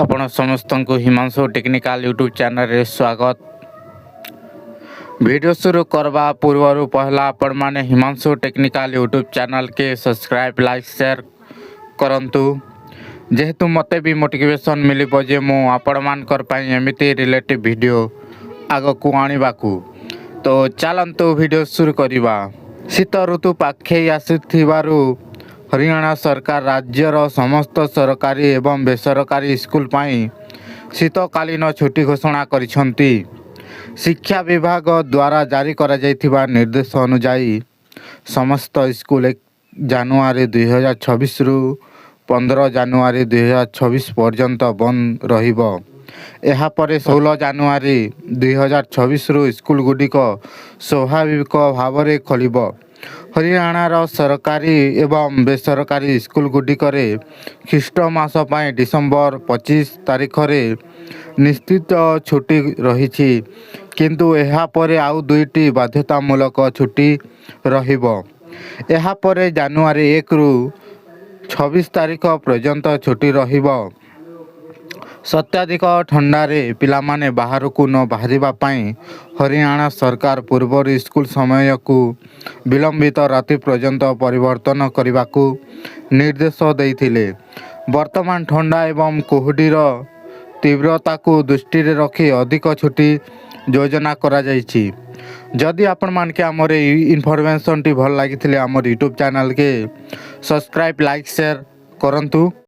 आपण समस्त को हिमांशु टेक्निकल यूट्यूब चैनल रे स्वागत। वीडियो शुरू करवा पूर्व पहला आपण माने हिमांशु टेक्निकल यूट्यूब चैनल के सब्सक्राइब लाइक शेयर करंतु जेहेतु मते भी मोटिवेशन मिलिबो जे मु आपण मानकर पई एमिति रिलेटिव वीडियो आगो को आनिबाकू। तो चलंतु वीडियो शुरू करिबा। शीत ऋतु पाखे आसीथिबारु हरियाणा सरकार राज्यर समस्त सरकारी एवं बेसरकारी स्कूल पाई शीतकालीन छुट्टी घोषणा करिसंती। शिक्षा विभाग द्वारा जारी करा जायथिबा निर्देश अनुसार समस्त स्कूल 1 जनवरी 2026 रु 15 जनवरी 2026 पर्यंत बंद रहिबो। एहा परे 16 जनवरी 2026 रु स्कूल गुडिक स्वाभाविक भाव में खोलिबो। हरियाणार सरकारी एवं बेसरकारी स्कूल गुडिक ख्रीष्ट मास पाई डिसेम्बर 25 तारीख रे निश्चित छुट्टी रही, किंतु एहा परे आउ 2टी बाध्यतामूलक छुट्टी रहिबो। एहा परे जनवरी 1 रु 26 तारीख पर्यंत छुट्टी रहिबो। सत्याधिक ठंडारे पिलामाने बाहर को न बाहरिबा पाई हरियाणा सरकार पूर्वर स्कूल समय को विलंबित राति पर्यंत परिवर्तन करने को निर्देश देइथिले। वर्तमान ठंडा एवं कुहुडीर तीव्रता को दृष्टि रखी अधिक छुट्टी योजना करा जाइछि। जदि आपण मान के हमर इनफॉरमेशन टी भल लागिथिले हमर यूट्यूब चैनल के सब्सक्राइब लाइक शेयर करंतु।